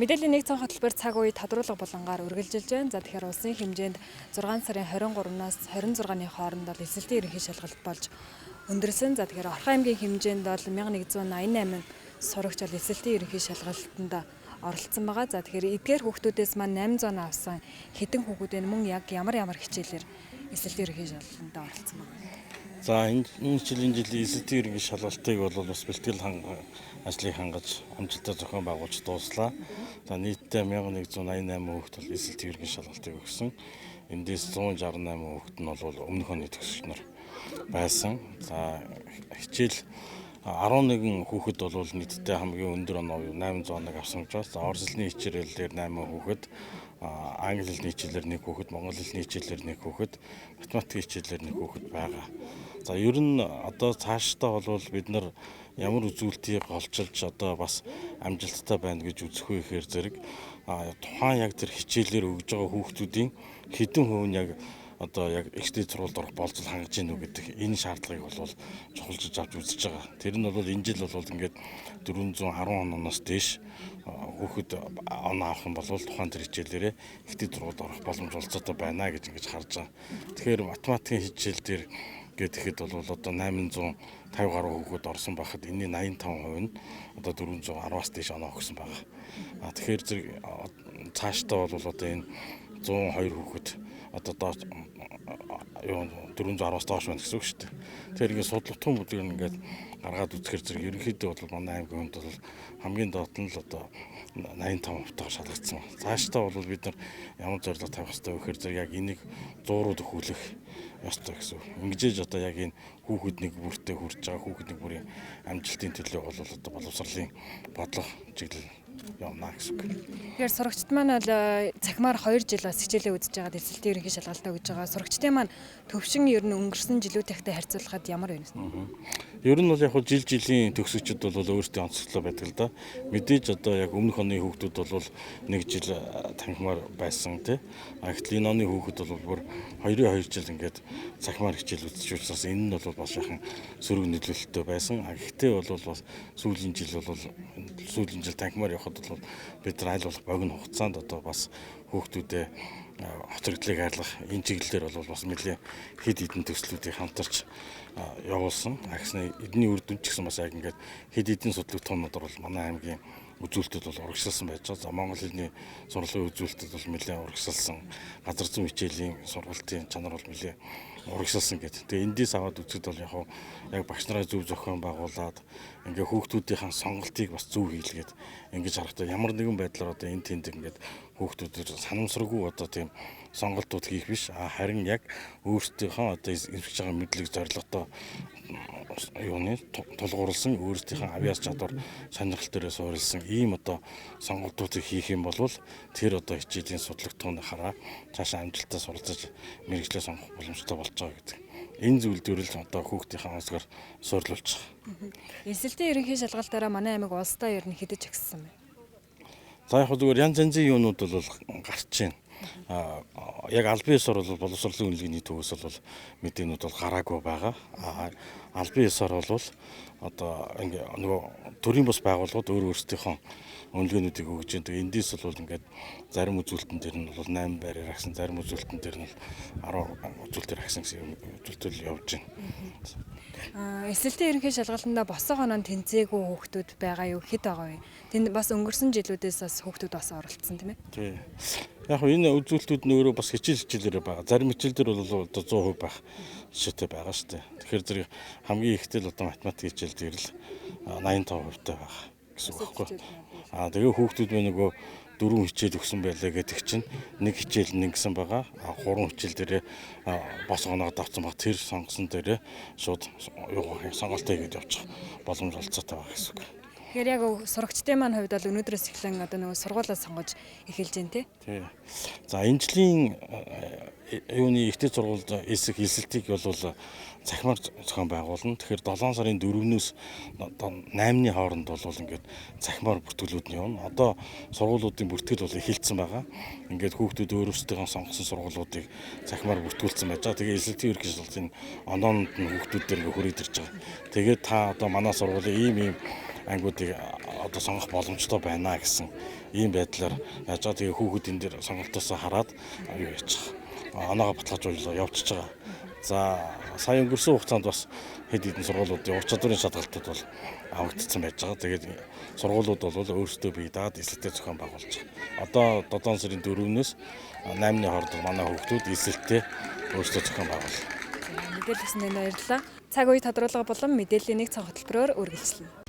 Мэдээллийн нэг цонх хөтөлбөр цаг үе тодруулга болонгаар үргэлжилж байна. За тэгэхээр улсын хэмжээнд 6 сарын 23-наас 26-ны хооронд бол эсэлтийн ерөнхий шалгалт болж өндөрлсөн. За тэгэхээр Орхон аймгийн хэмжээнд бол 1188 сурагч бол эсэлтийн ерөнхий шалгалтанд оролцсон байгаа. За тэгэхээр эдгээр хүүхдүүдээс маань 800 авсан хэдэн хүүхэд вэ? Мөн яг ямар хичээлээр эсэлтийн ерөнхий шалгалтанд оролцсон байгаа. За энэ жилийн эсэлтийн ерөнхий шалгалтыг бол бас бэлтгэл ажлыг хангаж амжилттай зохион байгуулж дууслаа. За нийтдээ 1188 хүүхэд бол эсэлтийн ерөнхий шалгалтыг өгсөн. Эндээс 168 хүүхэд нь бол өмнөх оны төгсөгч нар байсан. За хичээл 11 хүүхэд бол нийтдээ хамгийн өндөр оноо 801 авсан гэж байна. За орос хэлний хичээлээр 8 хүүхэд, англи хэлний хичээлээр 1 хүүхэд, монгол хэлний хичээлээр 1 хүүхэд, математикийн хичээлээр 1 хүүхэд байгаа. За ер нь одоо цаашдаа бол бид нар ямар үзүүлэлтийг олчилж одоо бас амжилттай байна гэж үзэх вэ гэхээр зэрэг тухайн яг тэр хичээлээр өгж байгаа хүүхдүүдийн хэдэн хувь нь яг одоо яг ихтэй сургуульд орох болцол хангаж гинүү гэдэг энэ шаардлагыг бол чухалчилж авч үзэж байгаа. Тэр нь бол энэ жил бол ингээд 410 оноос дээш хүүхэд оноо авах юм бол тухайн тэр хичээлээрээ ихтэй сургуульд орох боломж олцоотой байна гэж ингэж харж байгаа. Тэгэхээр математикийн хичээл дээр гэхэд бол одоо 850 гаруй хүүхэд орсон байхад энэний 85% нь одоо 410-аас дээш оноо өгсөн байгаа. Тэгэхээр зэрэг цаашдаа бол одоо энэ 102 хүүхэд одоо доош 410-аас доош байна гэсэн үг шүү дээ. Тэгэхээр ингээд судлалтын бүлэг ингээд гаргаад үзэхээр зэрэг ерөнхийдөө бол манай аймгийн хүнд бол хамгийн доод нь л одоо 85%-тайгаар шалгагдсан байна. Цаашдаа бол бид нар ямар зорилго тавих хэрэгтэй вэ гэхээр зэрэг яг энийг 100 руу төхүүлэх ёстой гэсэн үг. Ингэжээж одоо яг энэ хүүхэд нэг бүртээ хүрч байгаа хүүхэд нэг бүрийн амжилтын төлөө бол одоо боловсролын бодлого чиглэл явна гэсэн үг. Тэгэхээр сурагчид маань бол цахимаар 2 жил бас хичээлээ үзэж байгаа эсэлтийн ерөнхий шалгалтаа өгж байгаа. Сурагчдын маань төвшин ер нь өнгөрсөн жилүүдтэй харьцуулахад ямар байна вэ? Ер нь бол яг жилийн төгсөгчд бол өөрсдийн онцлог байдаг л да. Мэдээж одоо яг өмнөх оны хүүхдүүд бол 1 жил танхимаар байсан тий. Гэтэл энэ оны хүүхэд бол бүр 2 жил ингээд цахимаар хичээл үзэж учраас энэ нь бол бас яхан сөрөг нөлөөлөлтөй байсан. Гэхдээ бол бас сүүлийн жил танхимаар явахад бол бид нар аль болох богино хугацаанд одоо бас хүүхдүүдэд хоцрогдлыг арилгах энэ чиглэлээр бол бас нэлээд хэд хэдэн төслүүдийг хамтарч явуулсан. Агсны эдний үр дүн ч гэсэн бас яг ингээд хэд хэдэн судлагдтуунууд бол манай аймгийн үзүүлэлтэд бол урагшилсан байж байгаа. За монгол хэлний сургуулийн үзүүлэлтэд бол нэлээд урагшилсан. Газар зүйн хичээлийн сургалтын чанар бол нэлээд урагшилсан гэдэг. Тэгээ эндээс аваад үзэхэд бол яг багш нараа зөв зохион байгуулад ингээ хүүхдүүдийн сонголтыг бас зөв хийлгээд ингэж харахтаа ямар нэгэн байдлаар одоо энэ тэнд ингээд хүүхдүүд санамсаргүй одоо тийм сонголтууд хийх биш. Харин яг өөрсдийнхөө одоо эвсэж байгаа мэдлэг зорилготой тулгуурласан өөрсдийнхөө авьяас чадвар сонирхол төрөө суурилсан ийм одоо сонголтуудыг хийх юм бол тэр одоо хичээлийн судлагдтууны хараа цаашаа амжилттай суралцаж мэргэжлээ сонгох боломжтой болж байгаа гэдэг. Энэ зүйл дөрөл одоо хүүхдийнхээ онцгоор суйрлуулж байгаа. Эсэлтийн ерөнхий шалгалтаараа манай аймаг улсдаа ер нь хэдэж агссан бэ? За яг зүгээр янз янзын юунууд бол гарч байна. Яг албан ёсоор бол боловсролын үнэлгээний төвөөс бол мэдээнүүд бол гараагүй байгаа. Албан ёсоор бол одоо ингээ нөгөө төрийн бус байгууллагууд өөрсдийнхөө үнэлгээнүүдийг өгж байна. Тэгээ эндээс бол ингээд зарим үзүүлэлтэн дээр нь бол 8 байраар агсан, зарим үзүүлэлтэн дээр нь 10 үзүүлэлтээр агсан гэсэн үзүүлэлт явж байна. Эсэлтийн ерөнхий шалгалтанда босоо оноонд тэнцээгүй хүүхдүүд байгаа юу? Хэд байгаа вэ? Тэнд бас өнгөрсөн жилүүдээс бас хүүхдүүд бас оролцсон тийм ээ? Тий. Яг энэ үзүүлэлтүүд нь өөрөө бас хичээлээр байгаа. Зарим хичээлдэр бол одоо 100% байх жишээтэй байгаа шүү дээ. Тэгэхээр зэрэг хамгийн ихтэй л одоо математик хичээл дээр л 85% таа байгаа гэсэн үг байхгүй. Тэгээ хүүхдүүд мөн нөгөө 4 хичээл өгсөн байлаа гэдэг чинь 1 хичээл нэгсэн байгаа. 3 хичээл дээрээ бос оноогод авсан баг тэр сонгосон дээрээ шууд сонголтоо хийгээд явчих боломж олцоотой байгаа гэсэн үг. Тэгэхээр яг сурагчдын маань хувьд бол өнөөдрөөс эхлэн одоо нөгөө сургуулаа сонгож эхэлж байна тий. За энэ жилийн юуны ихтэй сургуульд эсэлтийг бол цахимаар зохион байгуулна. Тэгэхээр 7 сарын 4-өөс 8-ны хооронд бол ингээд цахимаар бүртгэлүүд нь явна. Одоо сургуулиудын бүртгэл бол эхэлсэн байгаа. Ингээд хүүхдүүд өөрсдөө сонгосон сургуулиудыг цахимаар бүртгүүлсэн байж байгаа. Тэгээ эсэлтийн ерөнхий шалгалтын оноонд нь хүүхдүүд дээр ингээд хүрээд ирж байгаа. Тэгээд та одоо манай сургуулийн ийм ангиудыг одоо сонгох боломжтой байна гэсэн ийм байдлаар яаж байгаа. Тэгээ хүүхэд энэ дээр сонголтоосоо хараад юу яачих оноогоо баталгаажуулж явчихж байгаа. За сая өнгөрсөн хугацаанд бас хэд хэдэн сургуулиудын ур чадварын шалгалтууд бол авагдсан байж байгаа. Тэгээд сургуулиуд бол өөрсдөө бие дагаад эсэлттэй зохион байгуулж байгаа. Одоо 7 сарын 4-өөс 8-ны хооронд манай хүүхдүүд эсэлттэй өөрсдөө зохион байгуулна. Мэдээлэл өгсөнд баярлалаа. Цаг үе тодруулга болон мэдээллийн нэг цаг хөтөлбөрөөр үргэлжлэнэ.